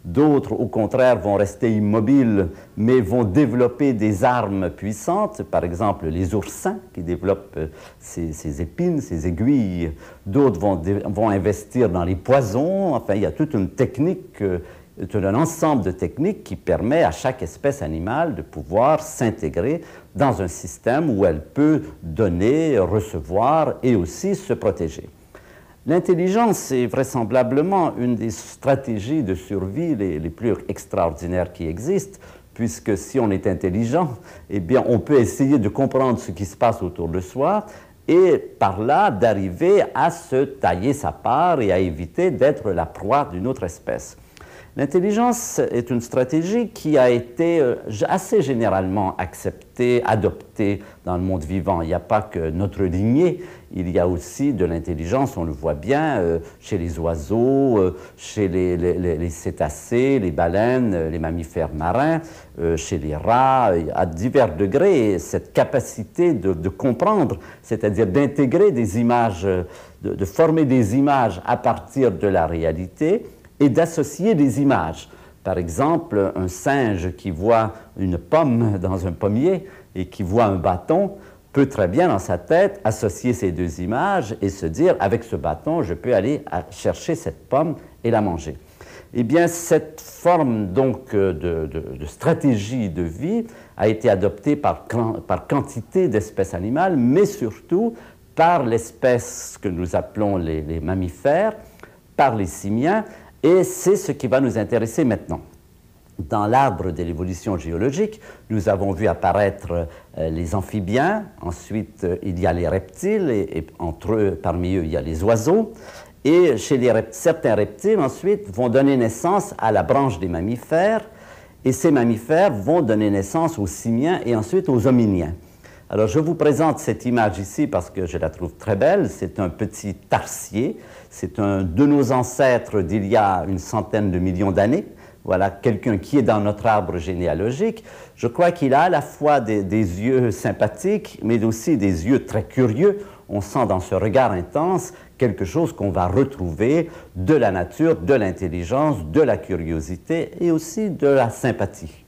D'autres, au contraire, vont rester immobiles, mais vont développer des armes puissantes. Par exemple, les oursins qui développent ces épines, ces aiguilles. D'autres vont investir dans les poisons. Enfin, il y a toute une technique, tout un ensemble de techniques qui permet à chaque espèce animale de pouvoir s'intégrer dans un système où elle peut donner, recevoir et aussi se protéger. L'intelligence est vraisemblablement une des stratégies de survie les plus extraordinaires qui existent, puisque si on est intelligent, eh bien, on peut essayer de comprendre ce qui se passe autour de soi et par là d'arriver à se tailler sa part et à éviter d'être la proie d'une autre espèce. L'intelligence est une stratégie qui a été assez généralement acceptée, adoptée dans le monde vivant. Il n'y a pas que notre lignée, il y a aussi de l'intelligence, on le voit bien, chez les oiseaux, chez les cétacés, les baleines, les mammifères marins, chez les rats, à divers degrés. Cette capacité de comprendre, c'est-à-dire d'intégrer des images, de former des images à partir de la réalité, et d'associer des images. Par exemple, un singe qui voit une pomme dans un pommier et qui voit un bâton peut très bien dans sa tête associer ces deux images et se dire, avec ce bâton, je peux aller chercher cette pomme et la manger. Eh bien, cette forme donc de stratégie de vie a été adoptée par quantité d'espèces animales, mais surtout par l'espèce que nous appelons les mammifères, par les simiens. Et c'est ce qui va nous intéresser maintenant. Dans l'arbre de l'évolution géologique, nous avons vu apparaître les amphibiens, ensuite il y a les reptiles, et entre eux, parmi eux, il y a les oiseaux. Et chez certains reptiles, ensuite, vont donner naissance à la branche des mammifères, et ces mammifères vont donner naissance aux simiens et ensuite aux hominiens. Alors, je vous présente cette image ici parce que je la trouve très belle. C'est un petit tarsier. C'est un de nos ancêtres d'il y a une centaine de millions d'années. Voilà quelqu'un qui est dans notre arbre généalogique. Je crois qu'il a à la fois des yeux sympathiques, mais aussi des yeux très curieux. On sent dans ce regard intense quelque chose qu'on va retrouver de la nature, de l'intelligence, de la curiosité et aussi de la sympathie.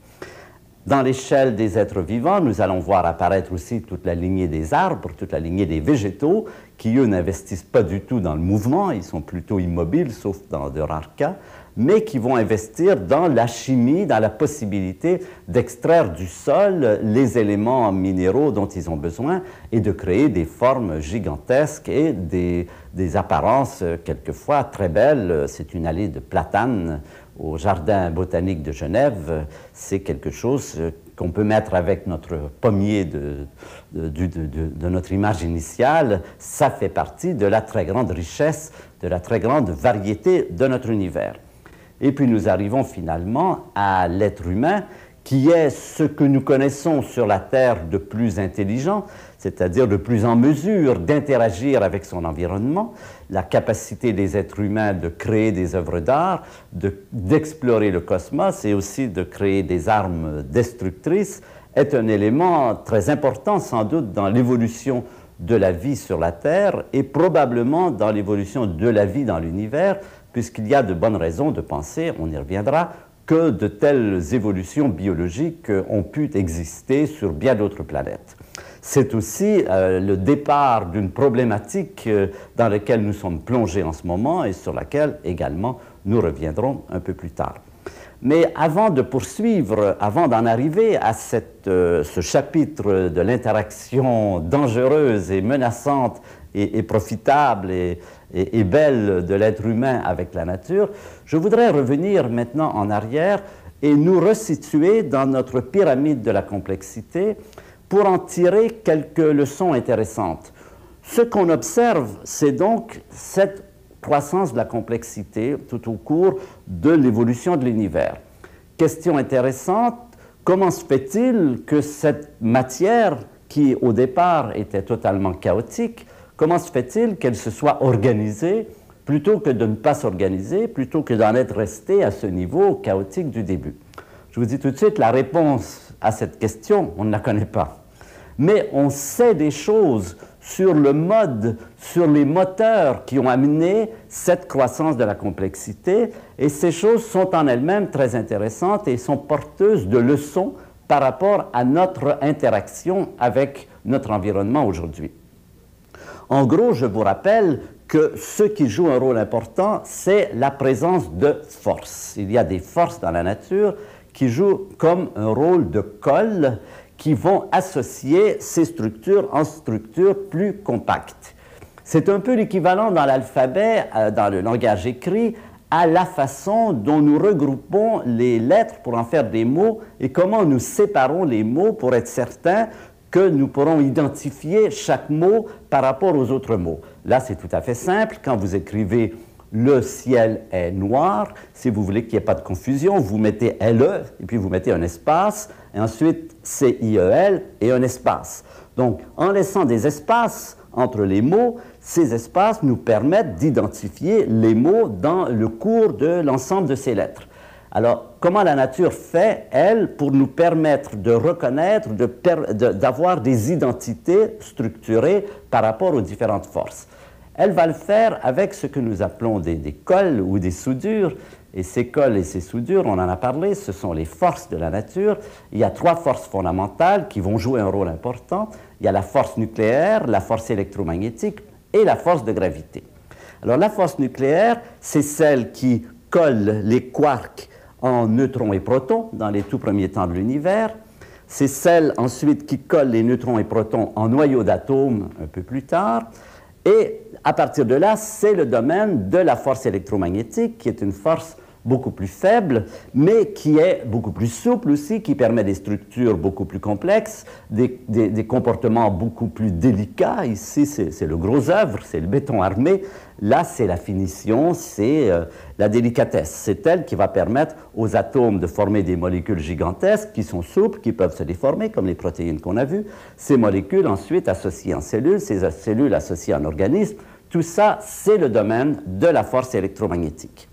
Dans l'échelle des êtres vivants, nous allons voir apparaître aussi toute la lignée des arbres, toute la lignée des végétaux, qui, eux, n'investissent pas du tout dans le mouvement, ils sont plutôt immobiles, sauf dans de rares cas, mais qui vont investir dans la chimie, dans la possibilité d'extraire du sol les éléments minéraux dont ils ont besoin et de créer des formes gigantesques et des apparences quelquefois très belles. C'est une allée de platanes au Jardin botanique de Genève. C'est quelque chose qu'on peut mettre avec notre pommier de notre image initiale. Ça fait partie de la très grande richesse, de la très grande variété de notre univers. Et puis nous arrivons finalement à l'être humain, qui est ce que nous connaissons sur la Terre de plus intelligent, c'est-à-dire de plus en mesure d'interagir avec son environnement, la capacité des êtres humains de créer des œuvres d'art, d'explorer le cosmos et aussi de créer des armes destructrices, est un élément très important sans doute dans l'évolution de la vie sur la Terre et probablement dans l'évolution de la vie dans l'univers, puisqu'il y a de bonnes raisons de penser, on y reviendra, que de telles évolutions biologiques ont pu exister sur bien d'autres planètes. C'est aussi le départ d'une problématique dans laquelle nous sommes plongés en ce moment et sur laquelle également nous reviendrons un peu plus tard. Mais avant de poursuivre, avant d'en arriver à ce chapitre de l'interaction dangereuse et menaçante et profitable et belle de l'être humain avec la nature, je voudrais revenir maintenant en arrière et nous resituer dans notre pyramide de la complexité pour en tirer quelques leçons intéressantes. Ce qu'on observe, c'est donc cette croissance de la complexité tout au cours de l'évolution de l'univers. Question intéressante, comment se fait-il que cette matière qui au départ était totalement chaotique, comment se fait-il qu'elle se soit organisée plutôt que de ne pas s'organiser, plutôt que d'en être restée à ce niveau chaotique du début? Je vous dis tout de suite, la réponse à cette question, on ne la connaît pas. Mais on sait des choses sur le mode, sur les moteurs qui ont amené cette croissance de la complexité, et ces choses sont en elles-mêmes très intéressantes et sont porteuses de leçons par rapport à notre interaction avec notre environnement aujourd'hui. En gros, je vous rappelle que ce qui joue un rôle important, c'est la présence de forces. Il y a des forces dans la nature qui jouent comme un rôle de colle, qui vont associer ces structures en structures plus compactes. C'est un peu l'équivalent dans l'alphabet, dans le langage écrit, à la façon dont nous regroupons les lettres pour en faire des mots et comment nous séparons les mots pour être certains que nous pourrons identifier chaque mot par rapport aux autres mots. Là, c'est tout à fait simple. Quand vous écrivez « le ciel est noir », si vous voulez qu'il n'y ait pas de confusion, vous mettez « LE » et puis vous mettez un espace, et ensuite C-I-E-L et un espace. Donc, en laissant des espaces entre les mots, ces espaces nous permettent d'identifier les mots dans le cours de l'ensemble de ces lettres. Alors, comment la nature fait, elle, pour nous permettre de reconnaître, d'avoir des identités structurées par rapport aux différentes forces? Elle va le faire avec ce que nous appelons des colles ou des soudures. Et ces colles et ces soudures, on en a parlé, ce sont les forces de la nature. Il y a trois forces fondamentales qui vont jouer un rôle important. Il y a la force nucléaire, la force électromagnétique et la force de gravité. Alors, la force nucléaire, c'est celle qui colle les quarks en neutrons et protons dans les tout premiers temps de l'univers. C'est celle ensuite qui colle les neutrons et protons en noyaux d'atomes un peu plus tard. Et à partir de là, c'est le domaine de la force électromagnétique, qui est une force beaucoup plus faible, mais qui est beaucoup plus souple aussi, qui permet des structures beaucoup plus complexes, des comportements beaucoup plus délicats. Ici, c'est le gros œuvre, c'est le béton armé. Là, c'est la finition, c'est la délicatesse. C'est elle qui va permettre aux atomes de former des molécules gigantesques qui sont souples, qui peuvent se déformer, comme les protéines qu'on a vues. Ces molécules, ensuite, associées en cellules, ces cellules associées en organismes, tout ça, c'est le domaine de la force électromagnétique.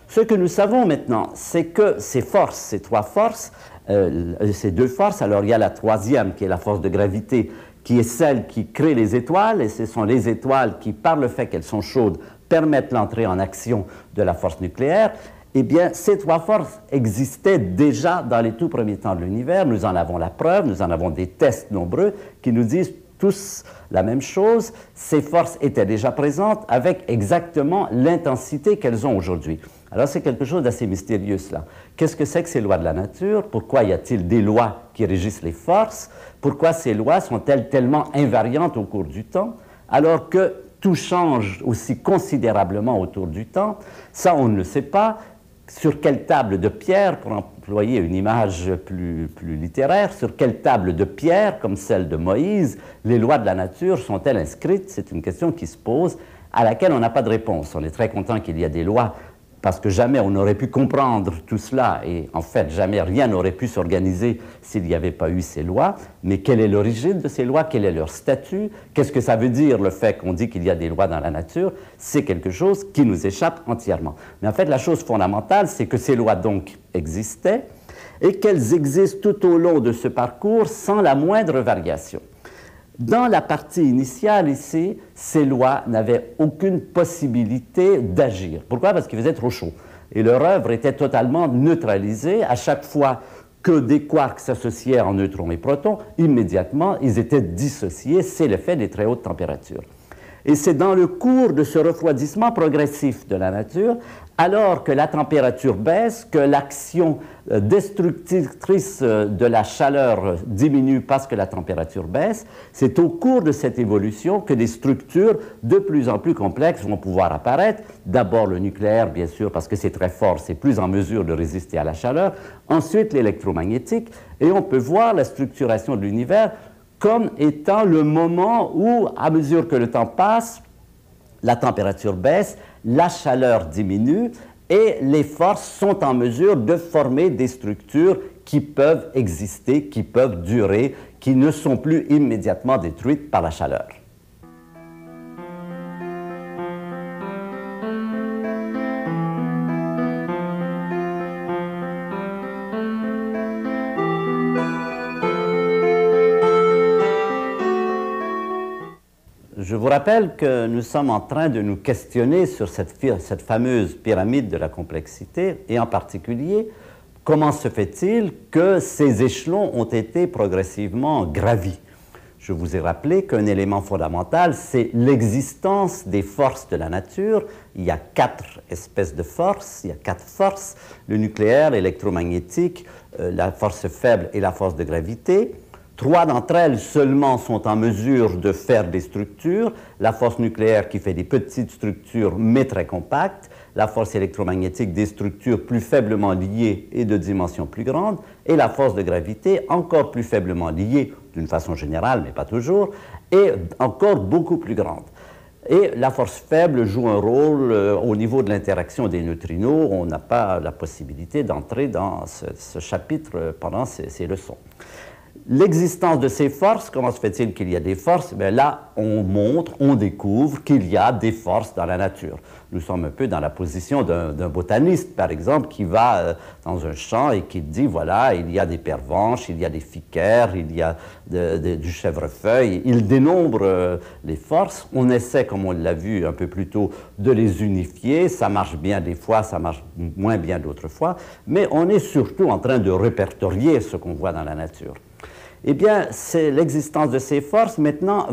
Ce que nous savons maintenant, c'est que ces forces, ces trois forces, ces deux forces, alors il y a la troisième qui est la force de gravité, qui est celle qui crée les étoiles, et ce sont les étoiles qui, par le fait qu'elles sont chaudes, permettent l'entrée en action de la force nucléaire. Eh bien, ces trois forces existaient déjà dans les tout premiers temps de l'univers. Nous en avons la preuve, nous en avons des tests nombreux qui nous disent tous la même chose. Ces forces étaient déjà présentes avec exactement l'intensité qu'elles ont aujourd'hui. Alors, c'est quelque chose d'assez mystérieux, cela. Qu'est-ce que c'est que ces lois de la nature? Pourquoi y a-t-il des lois qui régissent les forces? Pourquoi ces lois sont-elles tellement invariantes au cours du temps, alors que tout change aussi considérablement autour du temps? Ça, on ne le sait pas. Sur quelle table de pierre, pour employer une image plus littéraire, sur quelle table de pierre, comme celle de Moïse, les lois de la nature sont-elles inscrites? C'est une question qui se pose, à laquelle on n'a pas de réponse. On est très content qu'il y ait des lois, parce que jamais on n'aurait pu comprendre tout cela, et en fait, jamais rien n'aurait pu s'organiser s'il n'y avait pas eu ces lois. Mais quelle est l'origine de ces lois? Quel est leur statut? Qu'est-ce que ça veut dire, le fait qu'on dit qu'il y a des lois dans la nature? C'est quelque chose qui nous échappe entièrement. Mais en fait, la chose fondamentale, c'est que ces lois, donc, existaient, et qu'elles existent tout au long de ce parcours sans la moindre variation. Dans la partie initiale ici, ces lois n'avaient aucune possibilité d'agir. Pourquoi? Parce qu'il faisait trop chaud. Et leur œuvre était totalement neutralisée. À chaque fois que des quarks s'associaient en neutrons et protons, immédiatement, ils étaient dissociés. C'est l'effet des très hautes températures. Et c'est dans le cours de ce refroidissement progressif de la nature, alors que la température baisse, que l'action destructrice de la chaleur diminue parce que la température baisse, c'est au cours de cette évolution que des structures de plus en plus complexes vont pouvoir apparaître. D'abord le nucléaire, bien sûr, parce que c'est très fort, c'est plus en mesure de résister à la chaleur. Ensuite l'électromagnétique, et on peut voir la structuration de l'univers comme étant le moment où, à mesure que le temps passe, la température baisse, la chaleur diminue et les forces sont en mesure de former des structures qui peuvent exister, qui peuvent durer, qui ne sont plus immédiatement détruites par la chaleur. Je vous rappelle que nous sommes en train de nous questionner sur cette fameuse pyramide de la complexité et en particulier, comment se fait-il que ces échelons ont été progressivement gravis? Je vous ai rappelé qu'un élément fondamental, c'est l'existence des forces de la nature. Il y a 4 espèces de forces, il y a 4 forces, le nucléaire, l'électromagnétique, la force faible et la force de gravité. 3 d'entre elles seulement sont en mesure de faire des structures. La force nucléaire qui fait des petites structures mais très compactes. La force électromagnétique des structures plus faiblement liées et de dimension plus grande. Et la force de gravité encore plus faiblement liée, d'une façon générale, mais pas toujours, et encore beaucoup plus grande. Et la force faible joue un rôle au niveau de l'interaction des neutrinos. On n'a pas la possibilité d'entrer dans ce chapitre pendant ces leçons. L'existence de ces forces, comment se fait-il qu'il y a des forces? Bien là, on montre, on découvre qu'il y a des forces dans la nature. Nous sommes un peu dans la position d'un botaniste, par exemple, qui va dans un champ et qui dit, voilà, il y a des pervenches, il y a des ficaires, il y a du chèvrefeuille. Il dénombre les forces. On essaie, comme on l'a vu un peu plus tôt, de les unifier. Ça marche bien des fois, ça marche moins bien d'autres fois. Mais on est surtout en train de répertorier ce qu'on voit dans la nature. Eh bien, c'est l'existence de ces forces. Maintenant,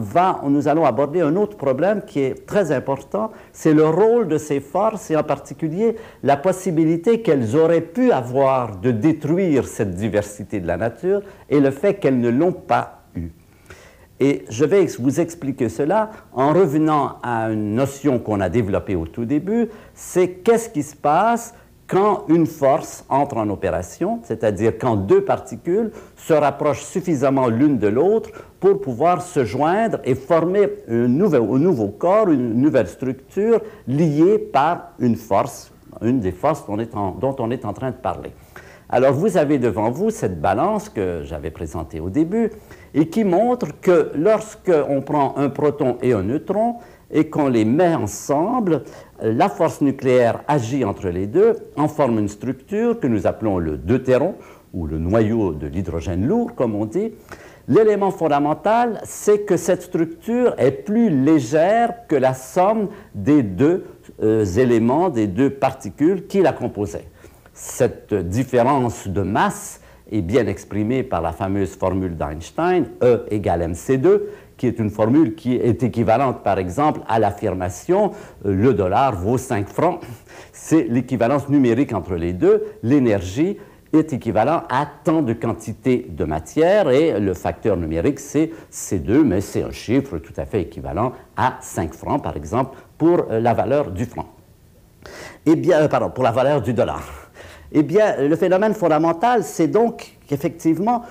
nous allons aborder un autre problème qui est très important, c'est le rôle de ces forces et en particulier la possibilité qu'elles auraient pu avoir de détruire cette diversité de la nature et le fait qu'elles ne l'ont pas eu. Et je vais vous expliquer cela en revenant à une notion qu'on a développée au tout début, c'est qu'est-ce qui se passe quand une force entre en opération, c'est-à-dire quand 2 particules se rapprochent suffisamment l'une de l'autre pour pouvoir se joindre et former un nouveau corps, une nouvelle structure liée par une force, une des forces dont on est en train de parler. Alors vous avez devant vous cette balance que j'avais présentée au début et qui montre que lorsqu'on prend un proton et un neutron, et qu'on les met ensemble, la force nucléaire agit entre les deux, en forme une structure que nous appelons le deutéron, ou le noyau de l'hydrogène lourd, comme on dit. L'élément fondamental, c'est que cette structure est plus légère que la somme des 2 éléments, des 2 particules qui la composaient. Cette différence de masse est bien exprimée par la fameuse formule d'Einstein, E égale mc2, qui est une formule qui est équivalente, par exemple, à l'affirmation « le dollar vaut 5 francs ». C'est l'équivalence numérique entre les deux. L'énergie est équivalent à tant de quantité de matière et le facteur numérique, c'est C2, mais c'est un chiffre tout à fait équivalent à 5 francs, par exemple, pour la valeur du franc. Eh bien, pour la valeur du dollar. Eh bien, le phénomène fondamental, c'est donc qu'effectivement,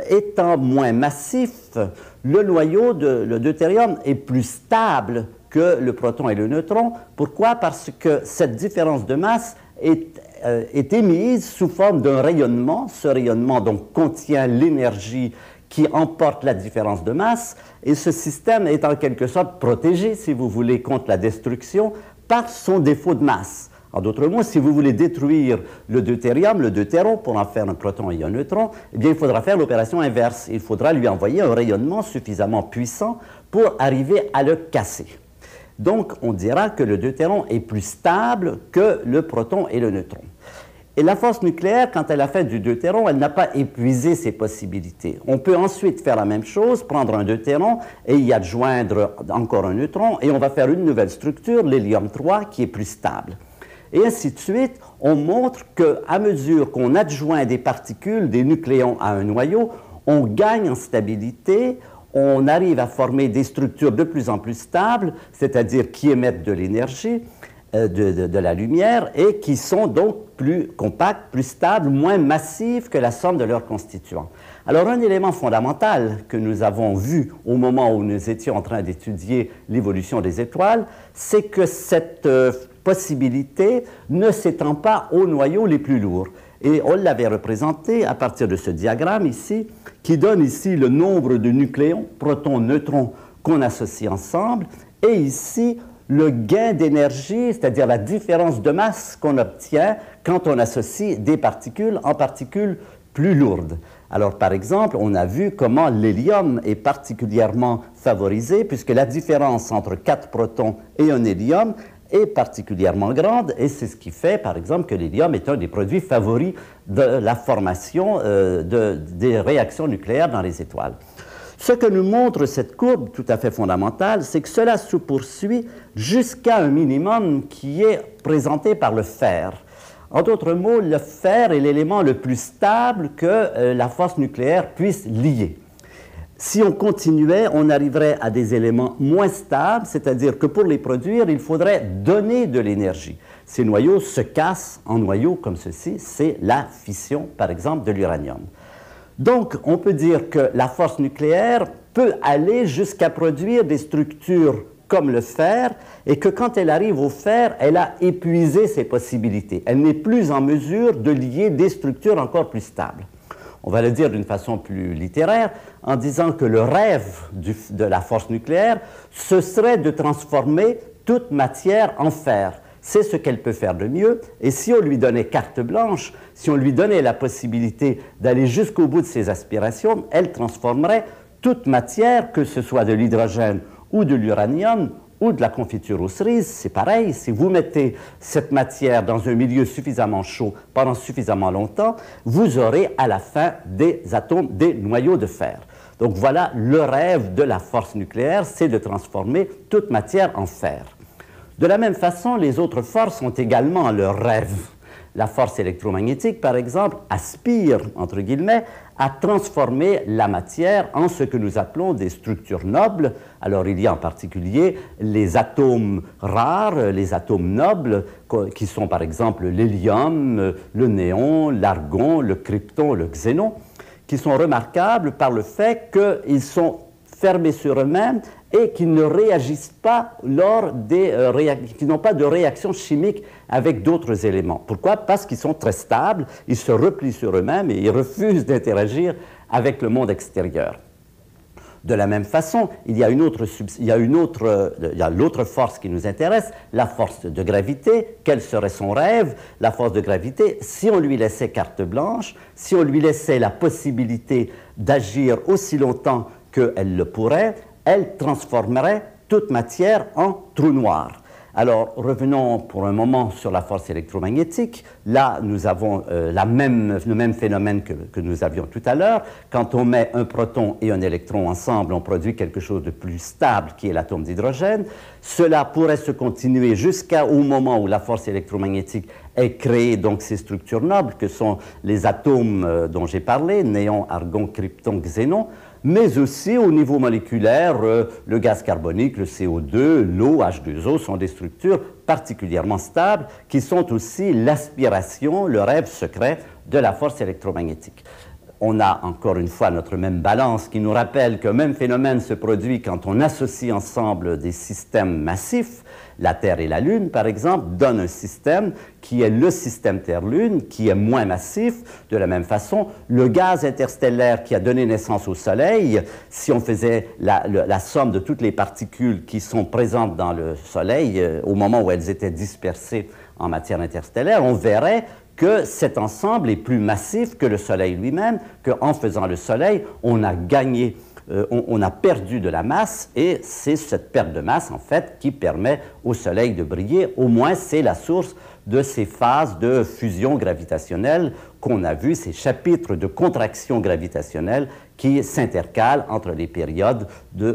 étant moins massif, le noyau le deutérium est plus stable que le proton et le neutron. Pourquoi? Parce que cette différence de masse est émise sous forme d'un rayonnement. Ce rayonnement donc contient l'énergie qui emporte la différence de masse et ce système est en quelque sorte protégé, si vous voulez, contre la destruction par son défaut de masse. En d'autres mots, si vous voulez détruire le deutérium, le deutéron, pour en faire un proton et un neutron, eh bien, il faudra faire l'opération inverse. Il faudra lui envoyer un rayonnement suffisamment puissant pour arriver à le casser. Donc, on dira que le deutéron est plus stable que le proton et le neutron. Et la force nucléaire, quand elle a fait du deutéron, elle n'a pas épuisé ses possibilités. On peut ensuite faire la même chose, prendre un deutéron et y adjoindre encore un neutron, et on va faire une nouvelle structure, l'hélium 3, qui est plus stable. Et ainsi de suite, on montre qu'à mesure qu'on adjoint des particules, des nucléons à un noyau, on gagne en stabilité, on arrive à former des structures de plus en plus stables, c'est-à-dire qui émettent de l'énergie, de la lumière, et qui sont donc plus compactes, plus stables, moins massives que la somme de leurs constituants. Alors, un élément fondamental que nous avons vu au moment où nous étions en train d'étudier l'évolution des étoiles, c'est que cette possibilité ne s'étend pas aux noyaux les plus lourds. Et on l'avait représenté à partir de ce diagramme ici, qui donne ici le nombre de nucléons, protons, neutrons, qu'on associe ensemble, et ici, le gain d'énergie, c'est-à-dire la différence de masse qu'on obtient quand on associe des particules en particules plus lourdes. Alors, par exemple, on a vu comment l'hélium est particulièrement favorisé, puisque la différence entre 4 protons et un hélium est particulièrement grande, et c'est ce qui fait, par exemple, que l'hélium est un des produits favoris de la formation des réactions nucléaires dans les étoiles. Ce que nous montre cette courbe tout à fait fondamentale, c'est que cela se poursuit jusqu'à un minimum qui est présenté par le fer. En d'autres mots, le fer est l'élément le plus stable que la force nucléaire puisse lier. Si on continuait, on arriverait à des éléments moins stables, c'est-à-dire que pour les produire, il faudrait donner de l'énergie. Ces noyaux se cassent en noyaux comme ceci, c'est la fission, par exemple, de l'uranium. Donc, on peut dire que la force nucléaire peut aller jusqu'à produire des structures comme le fer, et que quand elle arrive au fer, elle a épuisé ses possibilités. Elle n'est plus en mesure de lier des structures encore plus stables. On va le dire d'une façon plus littéraire, en disant que le rêve de la force nucléaire, ce serait de transformer toute matière en fer. C'est ce qu'elle peut faire de mieux, et si on lui donnait carte blanche, si on lui donnait la possibilité d'aller jusqu'au bout de ses aspirations, elle transformerait toute matière, que ce soit de l'hydrogène ou de l'uranium ou de la confiture aux cerises. C'est pareil, si vous mettez cette matière dans un milieu suffisamment chaud pendant suffisamment longtemps, vous aurez à la fin des atomes, des noyaux de fer. Donc voilà, le rêve de la force nucléaire, c'est de transformer toute matière en fer. De la même façon, les autres forces ont également leur rêve. La force électromagnétique, par exemple, aspire, entre guillemets, à transformer la matière en ce que nous appelons des structures nobles. Alors, il y a en particulier les atomes rares, les atomes nobles, qui sont par exemple l'hélium, le néon, l'argon, le krypton, le xénon, qui sont remarquables par le fait qu'ils sont fermés sur eux-mêmes et qui ne réagissent pas lors des qui n'ont pas de réaction chimique avec d'autres éléments. Pourquoi? Parce qu'ils sont très stables, ils se replient sur eux-mêmes et ils refusent d'interagir avec le monde extérieur. De la même façon, il y a l'autre force qui nous intéresse, la force de gravité. Quel serait son rêve? La force de gravité, si on lui laissait carte blanche, si on lui laissait la possibilité d'agir aussi longtemps qu'elle le pourrait, elle transformerait toute matière en trou noir. Alors, revenons pour un moment sur la force électromagnétique. Là, nous avons le même phénomène que nous avions tout à l'heure. Quand on met un proton et un électron ensemble, on produit quelque chose de plus stable, qui est l'atome d'hydrogène. Cela pourrait se continuer jusqu'au moment où la force électromagnétique ait créé donc ces structures nobles, que sont les atomes dont j'ai parlé, néon, argon, krypton, xénon, mais aussi au niveau moléculaire, le gaz carbonique, le CO2, l'eau, H2O sont des structures particulièrement stables qui sont aussi l'aspiration, le rêve secret de la force électromagnétique. On a encore une fois notre même balance qui nous rappelle qu'un même phénomène se produit quand on associe ensemble des systèmes massifs. La Terre et la Lune, par exemple, donnent un système qui est le système Terre-Lune, qui est moins massif. De la même façon, le gaz interstellaire qui a donné naissance au Soleil, si on faisait la somme de toutes les particules qui sont présentes dans le Soleil au moment où elles étaient dispersées en matière interstellaire, on verrait que cet ensemble est plus massif que le Soleil lui-même, qu'en faisant le Soleil, on a gagné on a perdu de la masse et c'est cette perte de masse, en fait, qui permet au Soleil de briller. Au moins, c'est la source de ces phases de fusion gravitationnelle qu'on a vues, ces chapitres de contraction gravitationnelle qui s'intercalent entre les périodes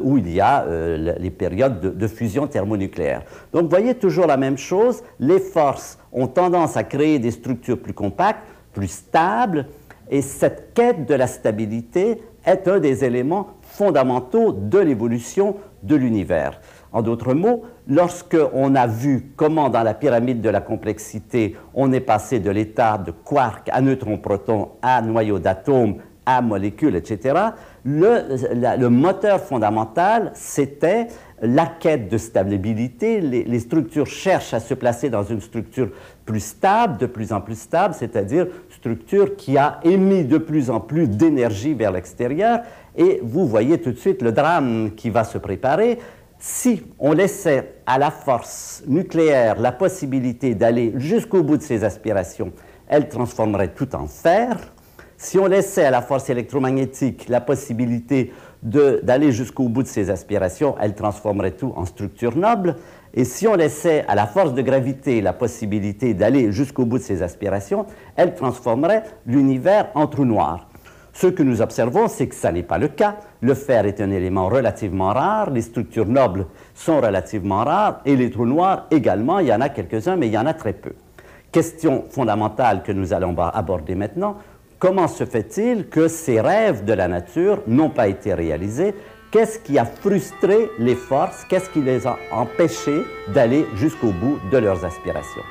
où il y a les périodes de fusion thermonucléaire. Donc, vous voyez toujours la même chose. Les forces ont tendance à créer des structures plus compactes, plus stables, et cette quête de la stabilité est un des éléments fondamentaux de l'évolution de l'univers. En d'autres mots, lorsqu'on a vu comment dans la pyramide de la complexité, on est passé de l'état de quark à neutron-proton à noyau d'atomes à molécules, etc., le moteur fondamental, c'était la quête de stabilité. Les structures cherchent à se placer dans une structure plus stable, de plus en plus stable, c'est-à-dire structure qui a émis de plus en plus d'énergie vers l'extérieur. Et vous voyez tout de suite le drame qui va se préparer. Si on laissait à la force nucléaire la possibilité d'aller jusqu'au bout de ses aspirations, elle transformerait tout en fer. Si on laissait à la force électromagnétique la possibilité d'aller jusqu'au bout de ses aspirations, elle transformerait tout en structure noble. Et si on laissait à la force de gravité la possibilité d'aller jusqu'au bout de ses aspirations, elle transformerait l'univers en trou noir. Ce que nous observons, c'est que ça n'est pas le cas. Le fer est un élément relativement rare, les structures nobles sont relativement rares, et les trous noirs également, il y en a quelques-uns, mais il y en a très peu. Question fondamentale que nous allons aborder maintenant, comment se fait-il que ces rêves de la nature n'ont pas été réalisés? Qu'est-ce qui a frustré les forces? Qu'est-ce qui les a empêchés d'aller jusqu'au bout de leurs aspirations?